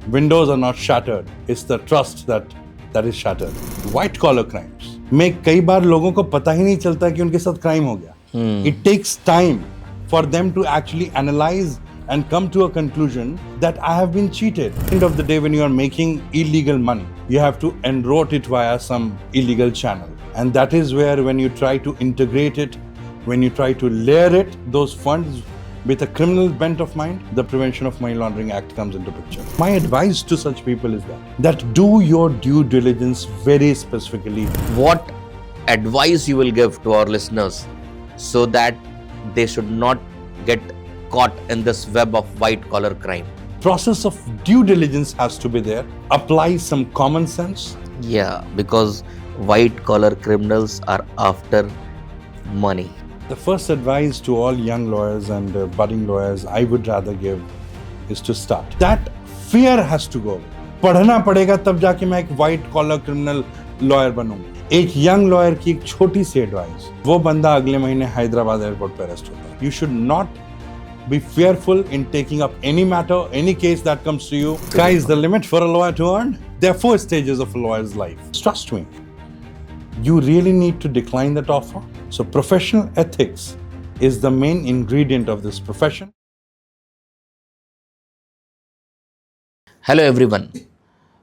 windows are not shattered. It's the trust that is shattered. White collar crimes में कई बार लोगों को पता ही नहीं चलता कि उनके साथ क्राइम हो गया. It takes time for them to actually analyze and come to a conclusion that I have been cheated. At the end of the day, when you are making illegal money, you have to enroute it via some illegal channel. And that is where, when you try to integrate it, when you try to layer it, those funds with a criminal bent of mind, the Prevention of Money Laundering Act comes into picture. My advice to such people is that do your due diligence very specifically. What advice you will give to our listeners so that they should not get caught in this web of white collar crime? Process of due diligence has to be there. Apply some common sense. Yeah, because white collar criminals are after money. The first advice to all young lawyers and budding lawyers I would rather give is to start. That fear has to go. पढ़ना पड़ेगा तब जाके मैं एक white collar criminal lawyer बनूंगा. एक young lawyer की एक छोटी सी advice. वो बंदा अगले महीने हैदराबाद एयरपोर्ट पे अरेस्ट होता है. You should not be fearful in taking up any matter, any case that comes to you. Sky is the limit for a lawyer to earn. There are 4 stages of a lawyer's life. Trust me. You really need to decline that offer. So professional ethics is the main ingredient of this profession. Hello everyone.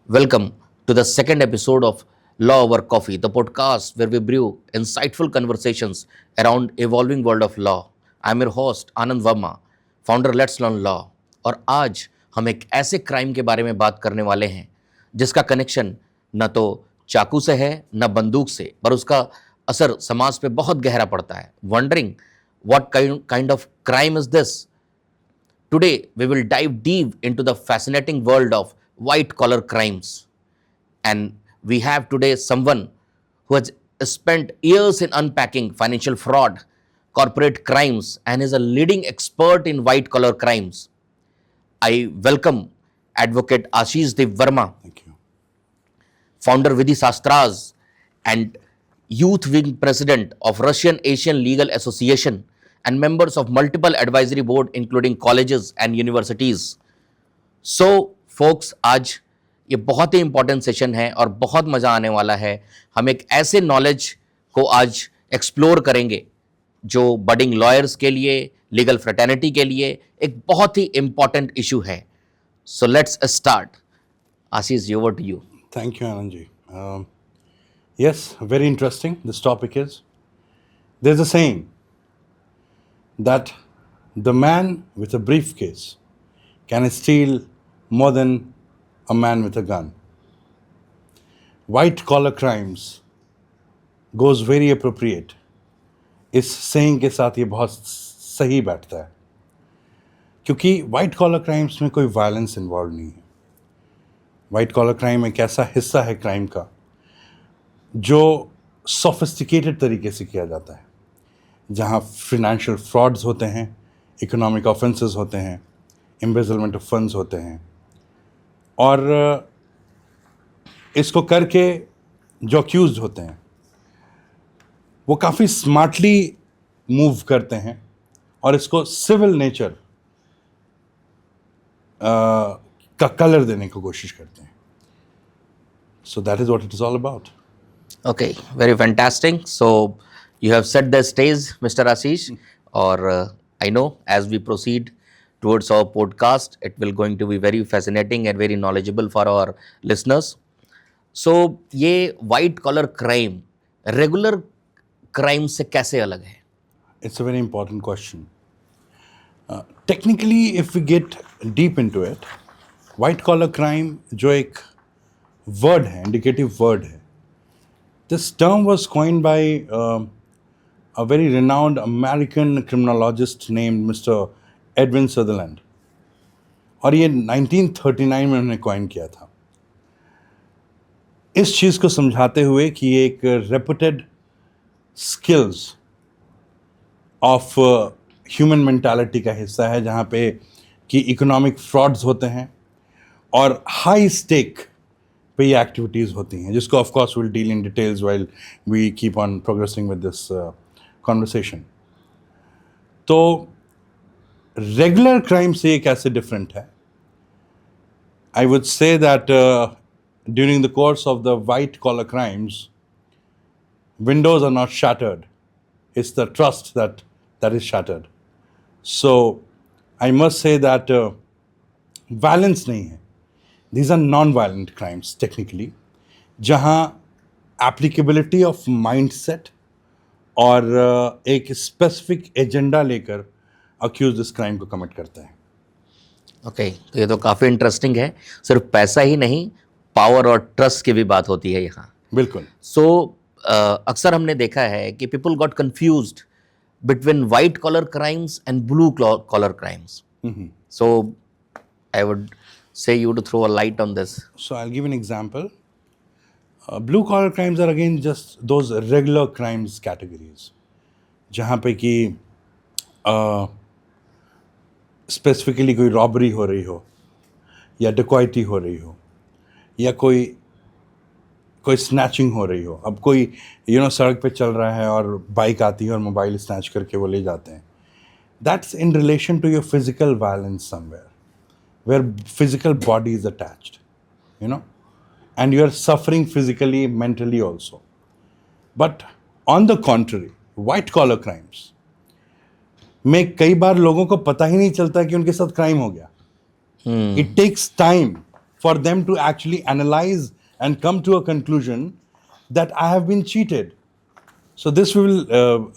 Welcome to the second episode of Law Over Coffee, the podcast where we brew insightful conversations around evolving world of law. I'm your host Anand Verma, founder let's learn law. और आज हम एक ऐसे crime के बारे में बात करने वाले हैं जिसका कनेक्शन न तो चाकू से है न बंदूक से, पर उसका असर समाज पे बहुत गहरा पड़ता है. Wondering what kind of crime is this? Today, we will dive deep into the fascinating world of white collar crimes. And we have today someone who has spent years in unpacking financial fraud, corporate crimes, and is a leading expert in white collar crimes. I welcome Advocate Ashish Dev Verma, Thank you. founder Vidhi Sastras and Youth Wing President of Russian Asian Legal Association, and members of multiple advisory board including colleges and universities. So folks, आज ये बहुत ही important session है और बहुत मज़ा आने वाला है. हम एक ऐसे नॉलेज को आज एक्सप्लोर करेंगे जो बडिंग लॉयर्स के लिए, लीगल फ्रेटर्निटी के लिए एक बहुत ही इंपॉर्टेंट इशू है. So let's start. Ashish, over to you. Thank you, Anandji. Yes, very interesting. This topic is. There's a saying that the man with a briefcase can steal more than a man with a gun. White collar crimes goes very appropriate. इस saying के साथ ये बहुत सही बैठता है, क्योंकि white collar crimes में कोई violence involved नहीं है. White collar crime एक ऐसा हिस्सा है क्राइम का जो sophisticated तरीके से किया जाता है, जहाँ फिनेंशियल फ्रॉड्स होते हैं, इकोनॉमिक ऑफेंसेस होते हैं, एम्बेजलमेंट ऑफ फंड्स होते हैं, और इसको करके जो अक्यूज्ड होते हैं वो काफ़ी स्मार्टली मूव करते हैं और इसको सिविल नेचर का कलर देने की कोशिश करते हैं. So that is what it is all about. Okay, very fantastic. So you have set the stage, Mr. Ashish, or I know as we proceed towards our podcast, it will going to be very fascinating and very knowledgeable for our listeners. So ये white collar crime regular crime से कैसे अलग है? It's a very important question. Technically, if we get deep into it, white collar crime जो एक word है, indicative word है, this term was coined by a very renowned American criminologist named Mr. Edwin Sutherland. और ये 1939 में उन्होंने coin किया था, इस चीज़ को समझाते हुए कि ये एक reputed skills of human mentality का हिस्सा है, जहाँ पे कि इकोनॉमिक फ्रॉड्स होते हैं और हाई स्टेक पे ये एक्टिविटीज़ होती हैं, जिसको of course will deal in details while we keep on progressing with this conversation. तो रेगुलर क्राइम से ये कैसे डिफरेंट है? I would say that during the course of the white collar crimes, windows are not shattered. It's the trust that is shattered. So I must say that violence नहीं है. These are non-violent crimes technically, जहाँ applicability of mindset और एक specific agenda लेकर accused इस crime को commit करता है. ओके, तो ये तो काफ़ी इंटरेस्टिंग है. सिर्फ पैसा ही नहीं, पावर और ट्रस्ट की भी बात होती है यहाँ. बिल्कुल. सो अक्सर हमने देखा है कि people got confused between white collar crimes and blue collar crimes. So I would say you to throw a light on this. So I'll give an example. Blue collar crimes are again just those regular crimes categories, जहाँ पे कि specifically कोई robbery हो रही हो या डकैती हो रही हो या कोई स्नैचिंग हो रही हो. अब कोई सड़क पे चल रहा है और बाइक आती है और मोबाइल स्नैच करके वो ले जाते हैं. That's in relation to your physical violence somewhere, where physical body is attached, and you are suffering physically, mentally also. But on the contrary, white collar crimes में कई बार लोगों को पता ही नहीं चलता कि उनके साथ क्राइम हो गया. It takes time for them to actually analyze and come to a conclusion that I have been cheated. So this we will,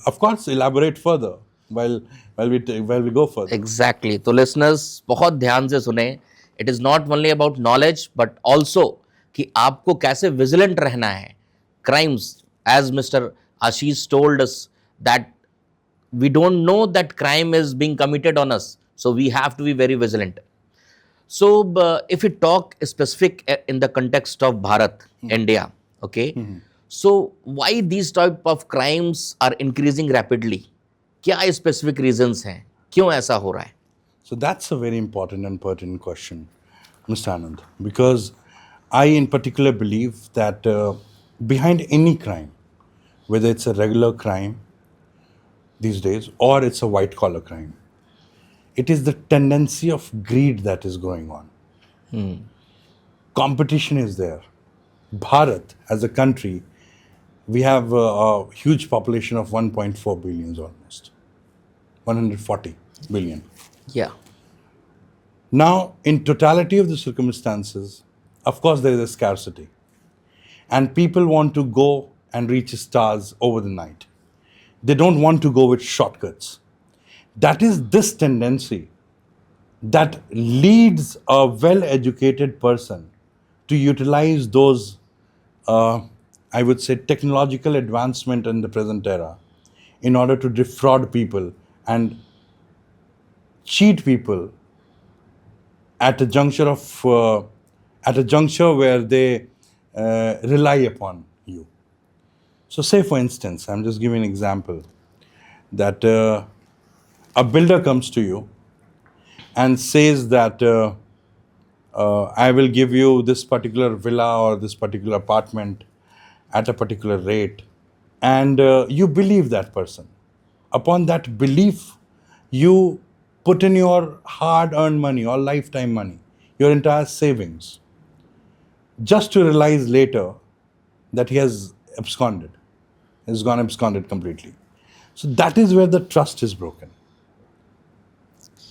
of course, elaborate further while we go further. Exactly. तो listeners बहुत ध्यान से सुने. It is not only about knowledge but also कि आपको कैसे vigilant रहना है. Crimes, as Mr. Ashish told us that we don't know that crime is being committed on us, so we have to be very vigilant. So if we talk specific in the context of Bharat, India, okay, so why these type of crimes are increasing rapidly? क्या specific reasons हैं, क्यों ऐसा हो रहा है? So that's a very important and pertinent question, Mr. Anand, because I in particular believe that behind any crime, whether it's a regular crime these days or it's a white collar crime, it is the tendency of greed that is going on. Competition is there. Bharat as a country, we have a huge population of 1.4 billion almost. 140 billion. Yeah. Now, in totality of the circumstances, of course, there is a scarcity. And people want to go and reach stars over the night. They don't want to go with shortcuts. That is this tendency that leads a well-educated person to utilize those, I would say, technological advancement in the present era in order to defraud people and cheat people at a juncture where they rely upon you. So say for instance, I'm just giving an example, that a builder comes to you and says that I will give you this particular villa or this particular apartment at a particular rate, and you believe that person. Upon that belief, you put in your hard-earned money or lifetime money, your entire savings, just to realize later that he has absconded. He's gone absconded completely. So that is where the trust is broken.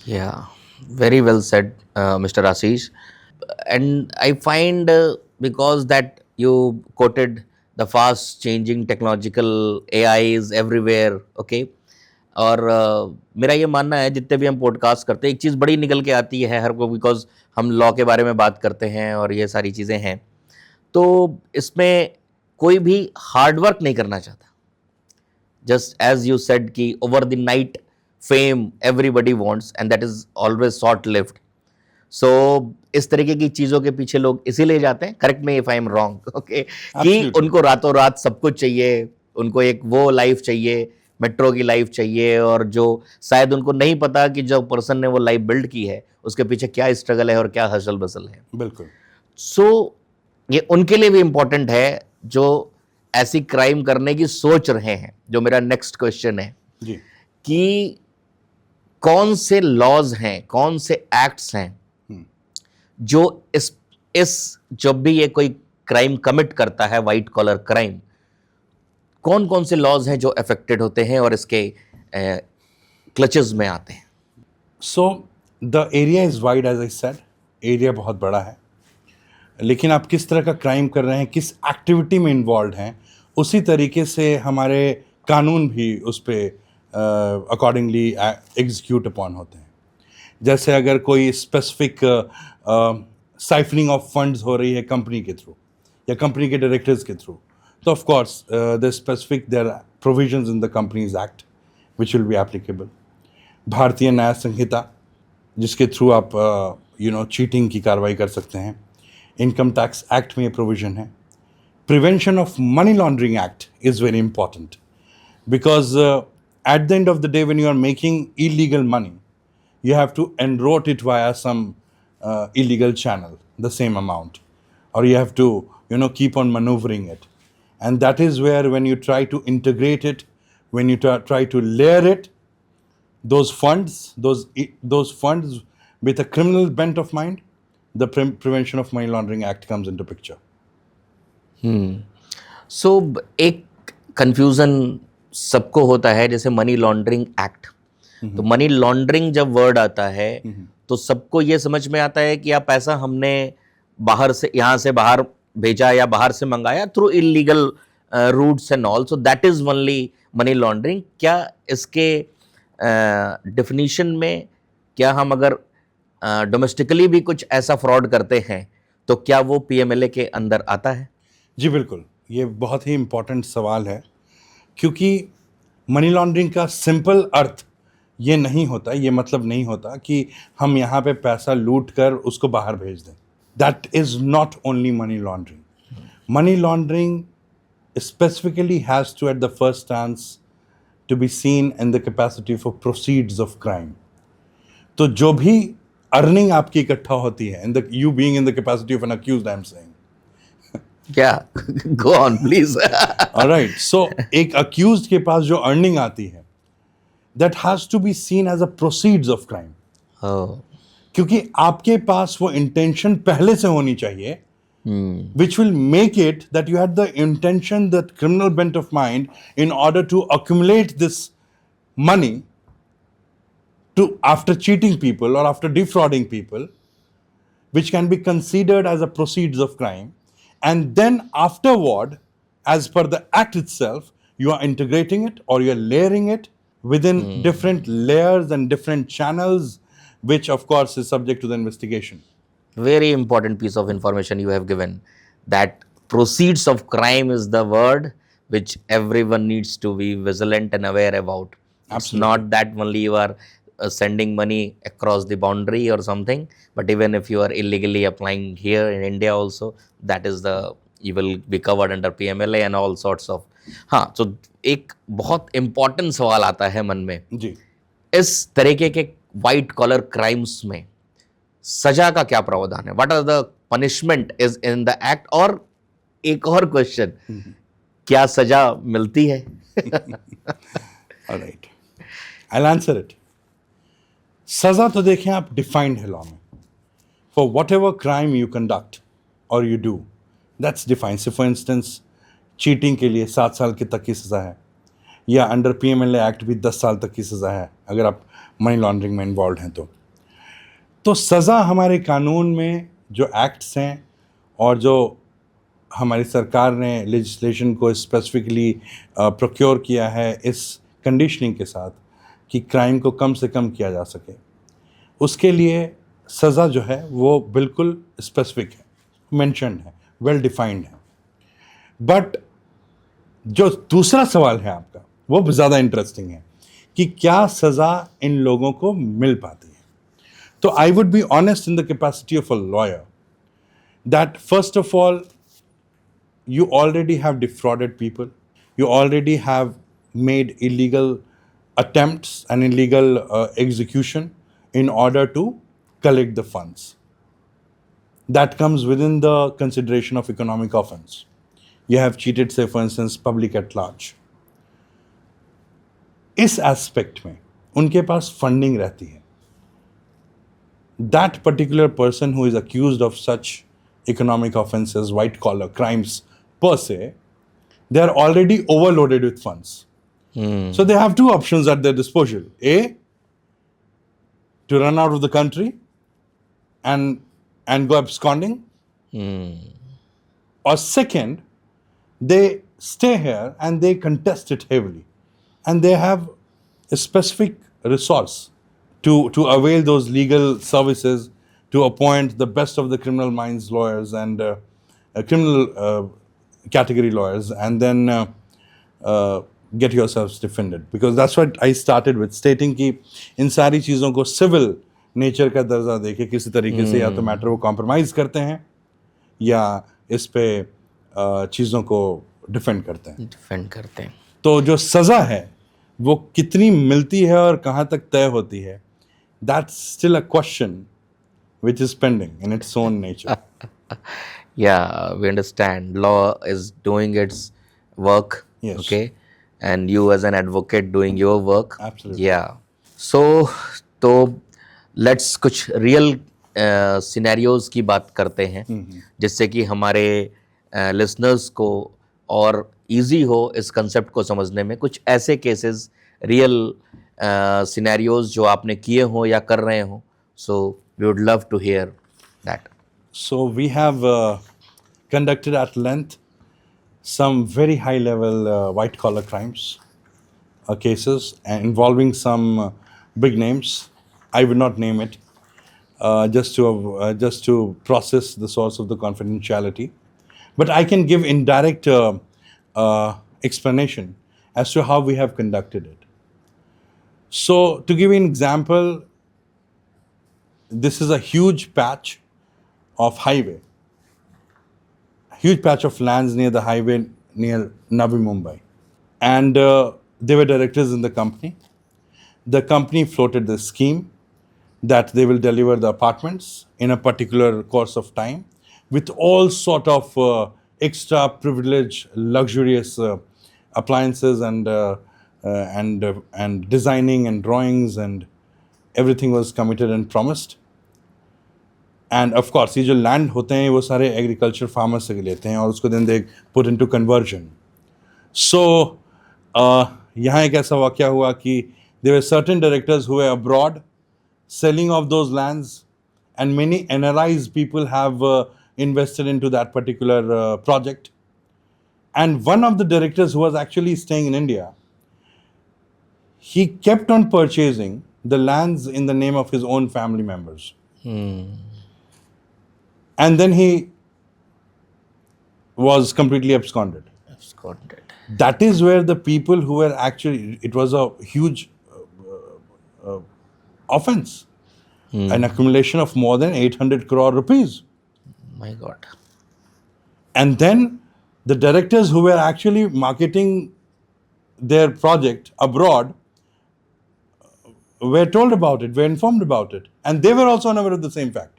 Yeah, very well said, Mr. Ashish. And I find because that you quoted the fast changing technological AI is everywhere, okay? और मेरा ये मानना है जितने भी हम podcast करते हैं एक चीज़ बड़ी निकल के आती है हर को, बिकॉज हम लॉ के बारे में बात करते हैं और ये सारी चीज़ें हैं, तो इसमें कोई भी हार्डवर्क नहीं करना चाहता. जस्ट एज यू सेड कि over the night fame everybody wants and that is always short lived. So इस तरीके की चीज़ों के पीछे लोग इसीलिए जाते हैं, correct me if I am wrong, okay, कि उनको रातों रात सब कुछ चाहिए, उनको एक वो लाइफ चाहिए, मेट्रो की लाइफ चाहिए, और जो शायद उनको नहीं पता कि जो पर्सन ने वो लाइफ बिल्ड की है उसके पीछे क्या स्ट्रगल है और क्या हसल बसल है. बिल्कुल. सो ये उनके लिए भी इंपॉर्टेंट है जो ऐसी क्राइम करने की सोच रहे हैं. जो मेरा नेक्स्ट क्वेश्चन है जी, कि कौन से लॉज हैं, कौन से एक्ट्स हैं जो इस जब भी ये कोई क्राइम कमिट करता है, वाइट कॉलर क्राइम, कौन कौन से लॉज हैं जो अफेक्टेड होते हैं और इसके क्लचेस में आते हैं? So the area is wide, as I said, area बहुत बड़ा है, लेकिन आप किस तरह का क्राइम कर रहे हैं, किस एक्टिविटी में इन्वॉल्व हैं, उसी तरीके से हमारे कानून भी उस पर अकॉर्डिंगली एग्जीक्यूट अपॉन होते हैं। जैसे अगर कोई स्पेसिफिक साइफनिंग ऑफ फंड्स हो रही है कंपनी के थ्रू या कंपनी के डायरेक्टर्स के थ्रू, तो of course there provisions in the companies act which will be applicable. Bharatiya Nyaya संहिता, जिसके थ्रू आप चीटिंग की कार्रवाई कर सकते हैं। इनकम टैक्स एक्ट में ये प्रोविज़न है। Prevention of money laundering act is very important, because at the end of the day, when you are making illegal money, you have to enroute it via some illegal channel, the same amount, or you have to keep on maneuvering it. And that is where, when you try to integrate it, when you try to layer it, those funds with a criminal bent of mind, the Prevention of Money Laundering Act comes into picture. सो एक confusion सबको होता है, जैसे money laundering act, तो money laundering जब word आता है तो सबको ये समझ में आता है कि आप पैसा हमने बाहर से, यहाँ से बाहर भेजा या बाहर से मंगाया through illegal routes and all, so that is only money laundering. क्या इसके डेफिनेशन में, क्या हम अगर डोमेस्टिकली भी कुछ ऐसा फ्रॉड करते हैं तो क्या वो पीएमएलए के अंदर आता है? जी बिल्कुल, ये बहुत ही इम्पोर्टेंट सवाल है, क्योंकि मनी लॉन्ड्रिंग का सिंपल अर्थ ये नहीं होता, ये मतलब नहीं होता कि हम यहाँ पे पैसा लूट कर उसको बाहर भेज दें। That is not only money laundering. Money laundering specifically has to at the first chance to be seen in the capacity for proceeds of crime. तो जो भी अर्निंग आपकी इकट्ठा होती है, in the you being in the capacity of an accused, I am saying, क्या? Go on please. Alright, so एक accused के पास जो अर्निंग आती है, that has to be seen as a proceeds of crime. क्योंकि आपके पास वो इंटेंशन पहले से होनी चाहिए, which will make it that you had the intention, that criminal bent of mind, in order to accumulate this money to, after cheating people or after defrauding people, which can be considered as a proceeds of crime. And then afterward, as per the act itself, you are integrating it or you are layering it within different layers and different channels, which of course is subject to the investigation. Very important piece of information you have given, that proceeds of crime is the word which everyone needs to be vigilant and aware about. It's not that only you are sending money across the boundary or something, but even if you are illegally applying here in India also, that is the, you will be covered under PMLA and all sorts of. हाँ, तो एक बहुत important सवाल आता है मन में जी, इस तरीके के वाइट कॉलर क्राइम्स में सजा का क्या प्रावधान है? What are the punishment is in the act? और एक और क्वेश्चन, क्या सजा मिलती है? Alright, I will answer it. सजा तो देखें आप, डिफाइंड है लॉ में, for whatever crime you conduct और you do, that's defined. Say for instance, cheating के लिए 7 साल की तक की सज़ा है, या अंडर PMLA एक्ट भी 10 साल तक की सज़ा है अगर आप मनी लॉन्ड्रिंग में इन्वॉल्व हैं तो सज़ा हमारे कानून में जो एक्ट्स हैं और जो हमारी सरकार ने लेजिस्लेशन को स्पेसिफिकली प्रोक्योर किया है इस कंडीशनिंग के साथ कि क्राइम को कम से कम किया जा सके, उसके लिए सज़ा जो है वो बिल्कुल स्पेसिफिक है, मेंशन्ड है, वेल डिफाइंड है। बट जो दूसरा सवाल है आपका, वो ज़्यादा इंटरेस्टिंग है कि क्या सज़ा इन लोगों को मिल पाती है। So I would be honest in the capacity of a lawyer that first of all, you already have defrauded people. You already have made illegal attempts and illegal execution in order to collect the funds. That comes within the consideration of economic offense. You have cheated, say for instance, public at large. इस aspect में उनके पास funding रहती है, that particular person who is accused of such economic offenses, white collar crimes per se, they are already overloaded with funds. So they have two options at their disposal: A, to run out of the country and go absconding, or second, they stay here and they contest it heavily, and they have a specific resource to avail those legal services, to appoint the best of the criminal minds lawyers and criminal category lawyers, and then get yourselves defended. Because that's what I started with, stating कि इन सारी चीज़ों को civil nature का दर्जा देके किसी तरीके से या तो मैटर को कॉम्प्रोमाइज़ करते हैं या इस पे चीज़ों को डिफेंड करते हैं। तो जो सज़ा है वो कितनी मिलती है और कहाँ तक तय होती है, that's still a question which is pending in its own nature. Yeah, we understand. Law is doing its work. Yes. Okay. And you as an advocate doing your work. Absolutely. Yeah. तो let's कुछ real scenarios की बात करते हैं जिससे कि हमारे listeners को और इजी हो इस कंसेप्ट को समझने में। कुछ ऐसे केसेस रियल सिनेरियोज जो आपने किए हो या कर रहे हो, so we would love to hear that. So we have conducted at length some very high level white collar crimes cases involving some big names. I will not name it just to process the source of the confidentiality, but I can give indirect explanation as to how we have conducted it. So to give you an example, this is a huge patch of highway, huge patch of lands near the highway near Navi Mumbai, and they were directors in the company. The company floated the scheme that they will deliver the apartments in a particular course of time with all sort of extra privileged, luxurious appliances and designing and drawings, and everything was committed and promised. And of course, ये जो land होते हैं वो सारे agriculture farmers से लेते हैं और उसको then they put into conversion. So यहाँ एक ऐसा वाक़या हुआ कि there were certain directors who were abroad selling off those lands, and many NRIs people have invested into that particular project. And one of the directors who was actually staying in India, he kept on purchasing the lands in the name of his own family members. And then he was completely absconded. That is where the people who were actually, it was a huge offense, an accumulation of more than 800 crore rupees. My God. And then the directors who were actually marketing their project abroad were told about it, were informed about it, and they were also unaware of the same fact.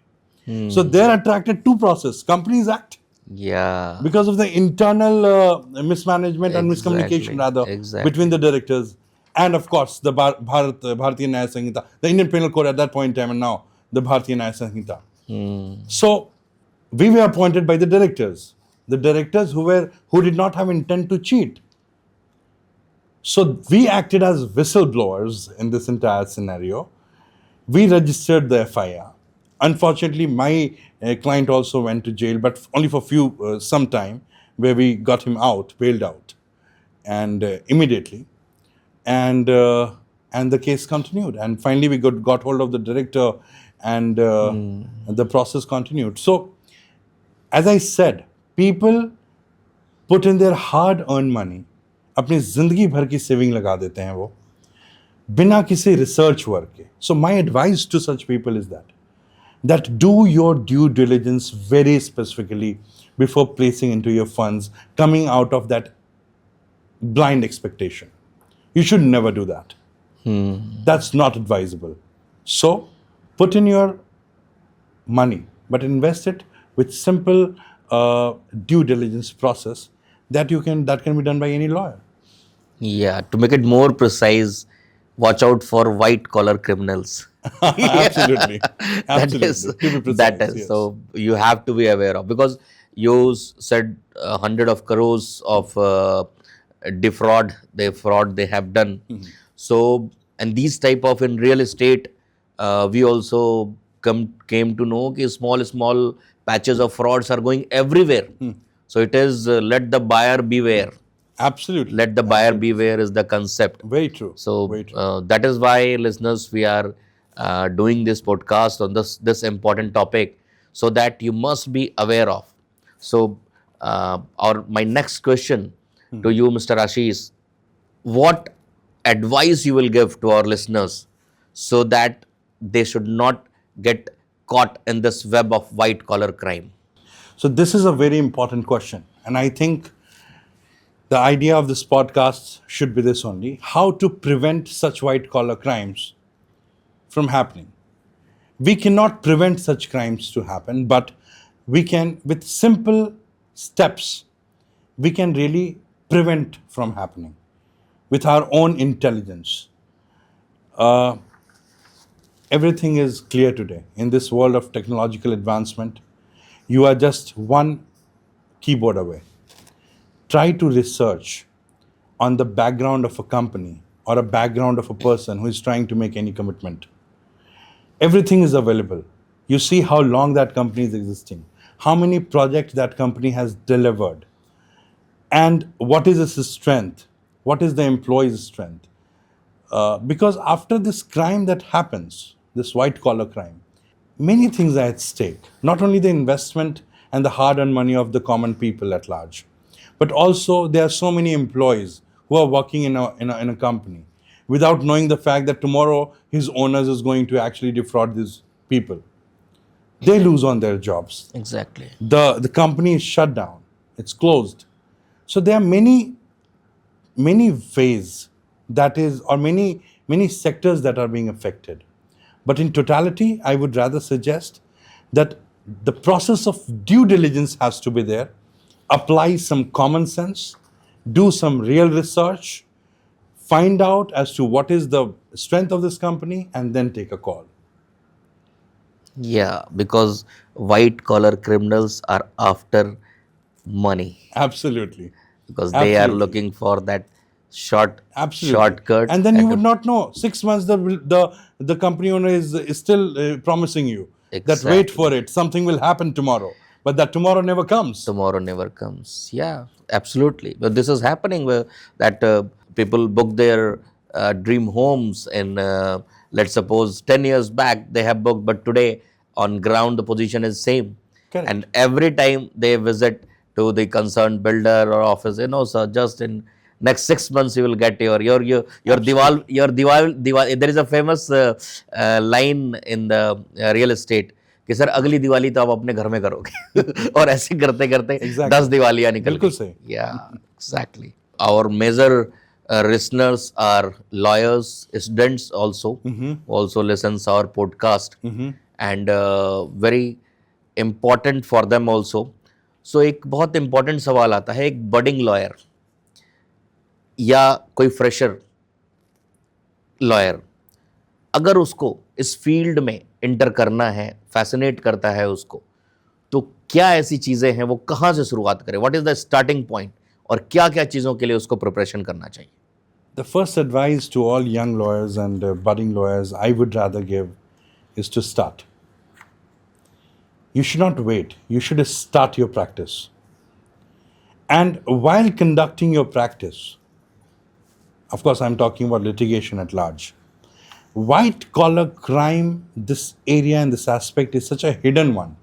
So they're attracted to process, Companies Act, Yeah. because of the internal mismanagement and miscommunication rather between the directors, and of course the Bharatiya Nyaya Sanhita, the Indian Penal Code at that point in time, and now the Bharatiya Nyaya Sanhita. So we were appointed by the directors who did not have intent to cheat. So we acted as whistleblowers in this entire scenario. We registered the FIR. Unfortunately, my client also went to jail, but only for some time, where we got him out, bailed out, and immediately, and the case continued. And finally, we got hold of the director, and the process continued. So, as I said, people put in their hard-earned money, अपनी जिंदगी भर की saving लगा देते हैं वो, बिना किसी रिसर्च वर्क के. So my advice to such people is that do your due diligence very specifically before placing into your funds, coming out of that blind expectation. You should never do that. That's not advisable. So put in your money, but invest it with simple due diligence process that can be done by any lawyer. Yeah, to make it more precise, watch out for white collar criminals. Absolutely. That is, Absolutely. To be that precise, is. yes. So you have to be aware of, because you said hundred of crores of defraud, they fraud they have done. So, and these type of in real estate, we also came to know that small patches of frauds are going everywhere. So it is let the buyer beware. Absolutely. Let the buyer Absolutely. beware is the concept. Very true. So Very true. that is why, listeners, we are doing this podcast on this important topic, so that you must be aware of. So, our my next question to you, Mr. Ashish, what advice you will give to our listeners so that they should not get caught in this web of white collar crime? So, this is a very important question. And I think the idea of this podcast should be this only: how to prevent such white collar crimes from happening. We cannot prevent such crimes to happen, but we can, with simple steps, we can really prevent from happening with our own intelligence. Everything is clear today. In this world of technological advancement, you are just one keyboard away. Try to research on the background of a company or a background of a person who is trying to make any commitment. Everything is available. You see how long that company is existing, how many projects that company has delivered, and what is its strength, what is the employee's strength. Because after this crime that happens, this white collar crime, many things are at stake. Not only the investment and the hard earned money of the common people at large, but also there are so many employees who are working in a company without knowing the fact that tomorrow his owners is going to actually defraud these people. They lose on their jobs. Exactly. The company is shut down, it's closed. So there are many ways that is, or many sectors that are being affected. But in totality, I would rather suggest that the process of due diligence has to be there. Apply some common sense, do some real research, find out as to what is the strength of this company, and then take a call. Yeah, because white collar criminals are after money, Absolutely. because they are Absolutely. looking for that Absolutely. shortcut. And then you would not know. 6 months the company owner is still promising you that wait Exactly. for it, something will happen tomorrow. But that tomorrow never comes. Tomorrow never comes. Yeah, absolutely. But this is happening where that people book their dream homes, and let's suppose 10 years back they have booked, but today on ground the position is same. Correct. And every time they visit to the concerned builder or office, sir, just in next 6 months you will get your diwal. There is a famous line in the real estate कि sir अगली दिवाली तो आप अपने घर में करोगे और ऐसे करते करते Exactly. 10 दिवालियां निकल बिल्कुल गई. सही. Yeah, exactly. Our major listeners are lawyers, students also listens our podcast, and very important for them also. So एक बहुत important सवाल आता है, एक budding lawyer या कोई fresher lawyer, अगर उसको इस फील्ड में इंटर करना है, फैसिनेट करता है उसको, तो क्या ऐसी चीजें हैं, वो कहाँ से शुरुआत करें? What is the starting point, और क्या क्या चीजों के लिए उसको प्रिपरेशन करना चाहिए? The first advice to all young lawyers and budding lawyers I would rather give is to start. You should not wait. You should start your practice. And while conducting your practice, of course, I'm talking about litigation at large. White collar crime, this area and this aspect is such a hidden one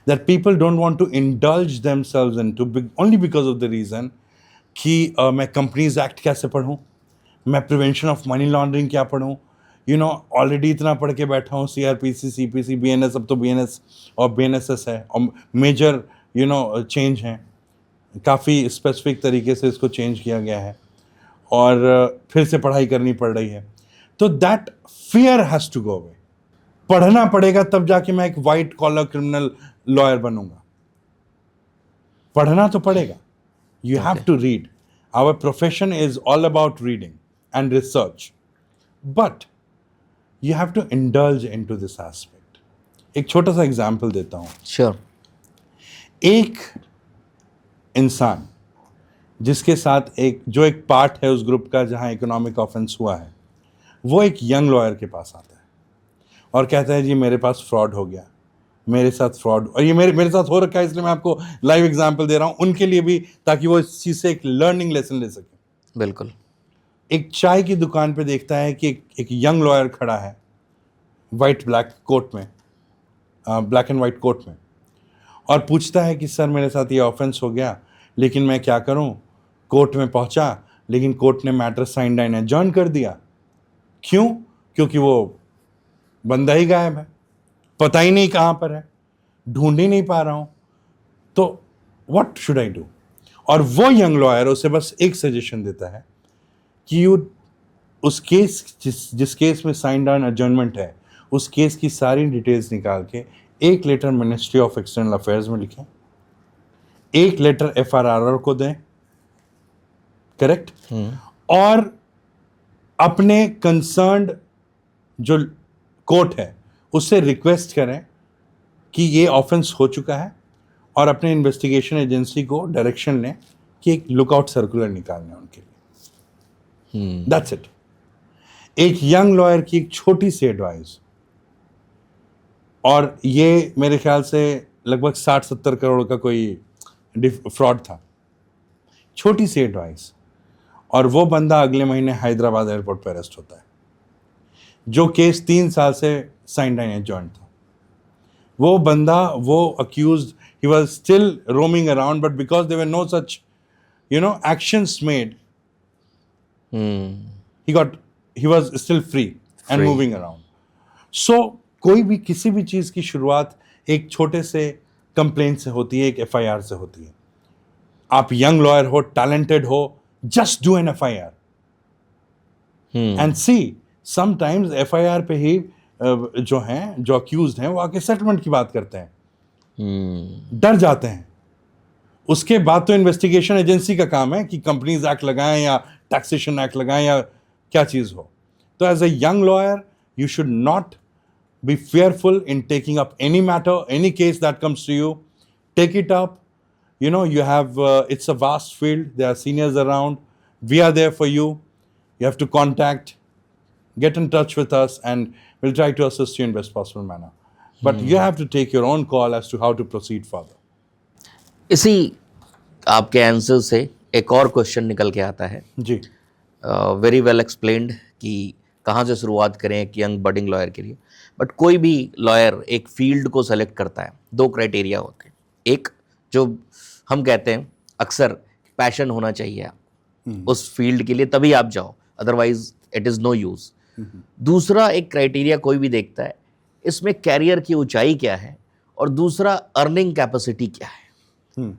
that people don't want to indulge themselves into only because of the reason कि मैं companies act कैसे पढ़ूँ, मैं prevention of money laundering क्या पढ़ूँ, already इतना पढ़ के बैठा हूँ, CRPC, CPC, BNS, अब तो BNS और BNSS है, और मेजर चेंज हैं, काफ़ी स्पेसिफिक तरीके से इसको चेंज किया गया है, और फिर से पढ़ाई करनी पड़ रही है. तो that fear has to go away. पढ़ना पड़ेगा तब जाके मैं एक वाइट कॉलर क्रिमिनल लॉयर बनूंगा. पढ़ना तो पड़ेगा. You have to read. Our profession is all about reading and research. But you have to indulge into this aspect. एक छोटा सा एग्जाम्पल देता हूँ. श्योर. एक इंसान जिसके साथ एक पार्ट है उस ग्रुप का जहाँ इकोनॉमिक ऑफेंस हुआ है, वो एक यंग लॉयर के पास आता है और कहता है जी मेरे पास फ्रॉड हो गया, मेरे साथ फ्रॉड, और ये मेरे साथ हो रखा है, इसलिए मैं आपको लाइव एग्जांपल दे रहा हूँ उनके लिए भी, ताकि वो इस चीज़ से एक लर्निंग लेसन ले सके. बिल्कुल. एक चाय की दुकान पे देखता है कि एक यंग लॉयर खड़ा है वाइट ब्लैक कोट में, ब्लैक एंड वाइट कोट में, और पूछता है कि सर मेरे साथ ये ऑफेंस हो गया, लेकिन मैं क्या करूं, कोर्ट में पहुंचा लेकिन कोर्ट ने मैटर साइन डाइन एडजॉर्न कर दिया. क्यों? क्योंकि वो बंदा ही गायब है, पता ही नहीं कहाँ पर है, ढूंढ ही नहीं पा रहा हूँ, तो व्हाट शुड आई डू. और वो यंग लॉयर उसे बस एक सजेशन देता है कि यू उस केस जिस केस में साइन डाउन एडजॉर्नमेंट है, उस केस की सारी डिटेल्स निकाल के एक letter ministry of external affairs में लिखें, एक लेटर एफआरआर को दें, करेक्ट, और अपने कंसर्न्ड जो कोर्ट है उससे रिक्वेस्ट करें कि ये ऑफेंस हो चुका है, और अपने इन्वेस्टिगेशन एजेंसी को डायरेक्शन लें कि एक लुकआउट सर्कुलर निकालना है उनके लिए. That's it. एक यंग लॉयर की एक छोटी सी एडवाइस, और ये मेरे ख्याल से लगभग 60-70 करोड़ का कोई फ्रॉड था. छोटी सी एडवाइस, और वो बंदा अगले महीने हैदराबाद एयरपोर्ट पर अरेस्ट होता है. जो केस 3 साल से साइन डाइन एडजॉर्न था, वो बंदा, वो accused, he was still roaming around, but because there were no such actions made, he was still free and moving around. So कोई भी किसी भी चीज की शुरुआत एक छोटे से कंप्लेंट से होती है, एक एफआईआर से होती है. आप यंग लॉयर हो, टैलेंटेड हो, just do an FIR and see. Sometimes FIR पे ही जो अक्यूज्ड हैं वो आके सेटलमेंट की बात करते हैं, डर जाते हैं. उसके बाद तो इन्वेस्टिगेशन एजेंसी का काम है कि कंपनीज एक्ट लगाएं या टैक्सेशन एक्ट लगाएं या क्या चीज हो. तो as a young lawyer you should not be fearful in taking up any matter, any case that comes to you. Take it up. You have, it's a vast field. There are seniors around. We are there for you. You have to contact, get in touch with us, and we'll try to assist you in best possible manner. But you have to take your own call as to how to proceed further. इसी आपके answer से एक और question निकल के आता है. जी. Very well explained कि कहाँ से शुरुआत करें एक यंग बडिंग लॉयर के लिए. बट कोई भी लॉयर एक फील्ड को सेलेक्ट करता है, 2 क्राइटेरिया होते हैं. एक जो हम कहते हैं अक्सर पैशन होना चाहिए उस फील्ड के लिए, तभी आप जाओ, otherwise it is no use. दूसरा एक क्राइटेरिया कोई भी देखता है, इसमें कैरियर की ऊंचाई क्या है, और दूसरा अर्निंग कैपेसिटी क्या है.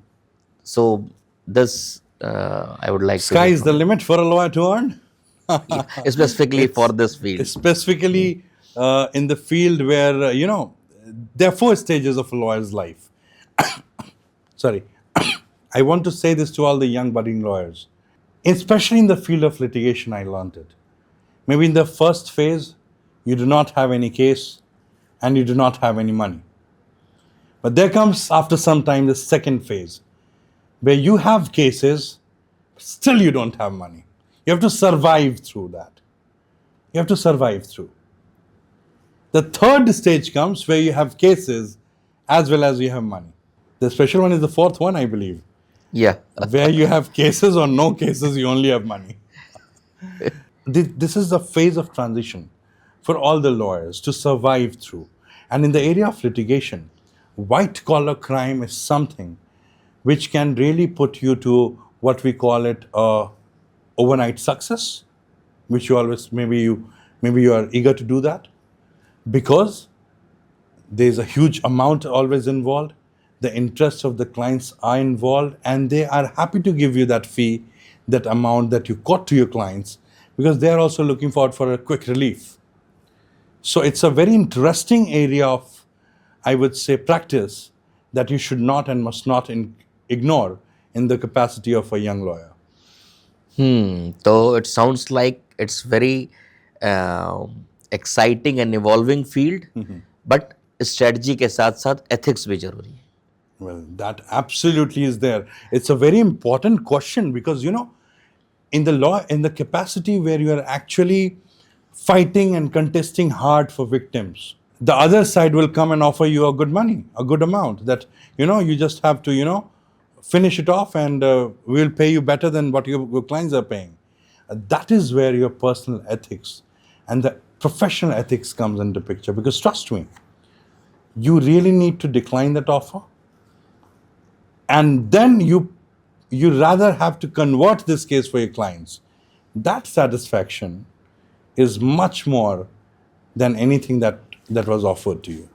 So this I would like, sky is the limit for a lawyer to earn. specifically for this field. Specifically in the field where, there are 4 stages of a lawyer's life. Sorry. I want to say this to all the young budding lawyers. Especially in the field of litigation, I learned it. Maybe in the first phase, you do not have any case and you do not have any money. But there comes after some time the second phase, where you have cases, still you don't have money. You have to survive through that. You have to survive through. The third stage comes where you have cases as well as you have money. The special one is the 4th one, I believe. Yeah. Where you have cases or no cases, you only have money. This is a phase of transition for all the lawyers to survive through. And in the area of litigation, white collar crime is something which can really put you to what we call it a overnight success, which you always, maybe you are eager to do that, because there's a huge amount always involved. The interests of the clients are involved, and they are happy to give you that fee, that amount that you quote to your clients, because they are also looking forward for a quick relief. So it's a very interesting area of, I would say, practice that you should not and must not ignore in the capacity of a young lawyer. So it sounds like it's very exciting and evolving field, but strategy के साथ साथ ethics भी जरूरी है. Well, that absolutely is there. It's a very important question because, in the law, in the capacity where you are actually fighting and contesting hard for victims, the other side will come and offer you a good money, a good amount that, you just have to, finish it off and we'll pay you better than what your clients are paying. That is where your personal ethics and the professional ethics comes into picture because trust me, you really need to decline that offer and then you rather have to convert this case for your clients. That satisfaction is much more than anything that was offered to you,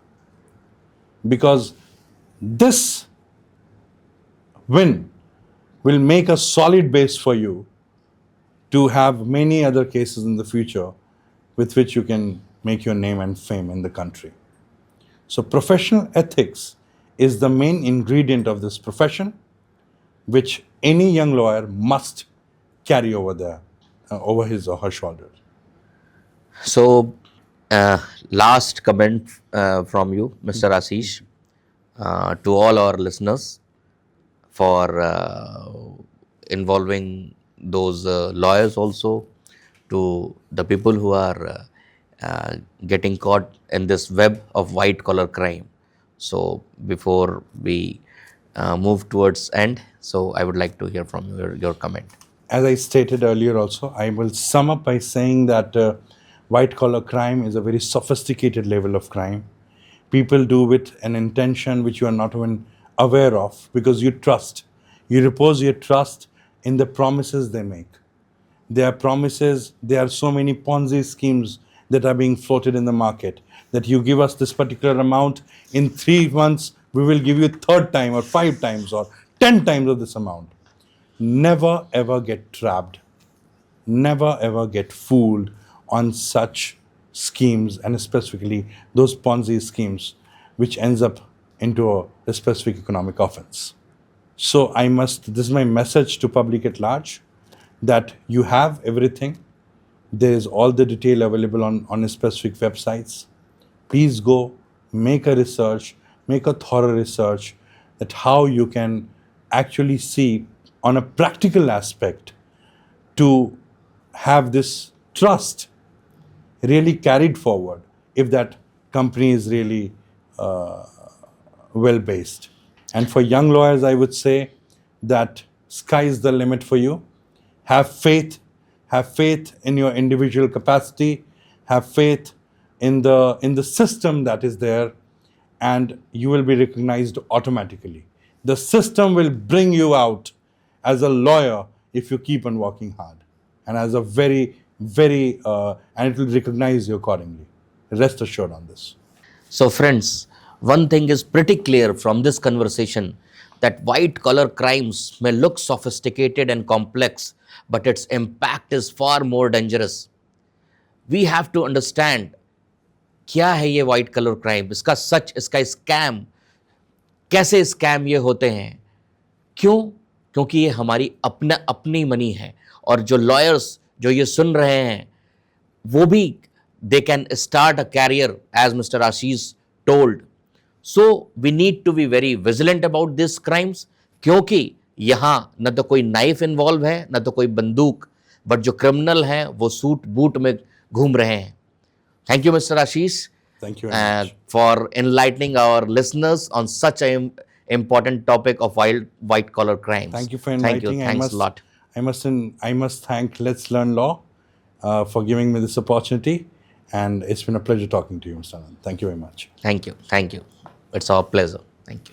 because this win will make a solid base for you to have many other cases in the future with which you can make your name and fame in the country. So professional ethics is the main ingredient of this profession, which any young lawyer must carry over there, over his or her shoulder. So, last comment from you, Mr. Ashish, to all our listeners for involving those lawyers also, to the people who are getting caught in this web of white collar crime. So before we move towards end, so I would like to hear from your comment. As I stated earlier also, I will sum up by saying that white collar crime is a very sophisticated level of crime. People do with an intention which you are not even aware of because you trust. You repose your trust in the promises they make. There are promises, there are so many Ponzi schemes that are being floated in the market that you give us this particular amount, in 3 months we will give you third time or 5 times or 10 times of this amount. Never ever get trapped. Never ever get fooled on such schemes, and specifically those Ponzi schemes which ends up into a specific economic offense. So this is my message to public at large, that you have everything. There is all the detail available on specific websites. Please go, make a research, make a thorough research that how you can actually see on a practical aspect to have this trust really carried forward if that company is really well based. And for young lawyers, I would say that sky is the limit for you. Have faith in your individual capacity, have faith in the system that is there, and you will be recognized automatically. The system will bring you out as a lawyer if you keep on working hard, and as a very and it will recognize you accordingly. Rest assured on this. So friends, one thing is pretty clear from this conversation, that white collar crimes may look sophisticated and complex, but its impact is far more dangerous. We have to understand क्या है ये white colour crime, इसका सच, इसका scam, कैसे scam ये होते हैं, क्यों? क्योंकि ये हमारी अपनी मनी है. और जो लॉयर्स जो ये सुन रहे हैं, वो भी they can start a career as mister Ashish told. So we need to be very vigilant about this crimes, क्योंकि यहाँ न तो कोई नाइफ इन्वॉल्व है, न तो कोई बंदूक, बट जो क्रिमिनल हैं वो सूट बूट में घूम रहे हैं. Thank you, Mr. Ashish. Thank you very much. For enlightening our listeners on such an important topic of white collar crimes. Thank you for inviting. Thank you. Thanks a lot. I must thank Let's Learn Law for giving me this opportunity, and it's been a pleasure talking to you, Mr. Anand. Thank you very much. Thank you. Thank you. It's our pleasure. Thank you.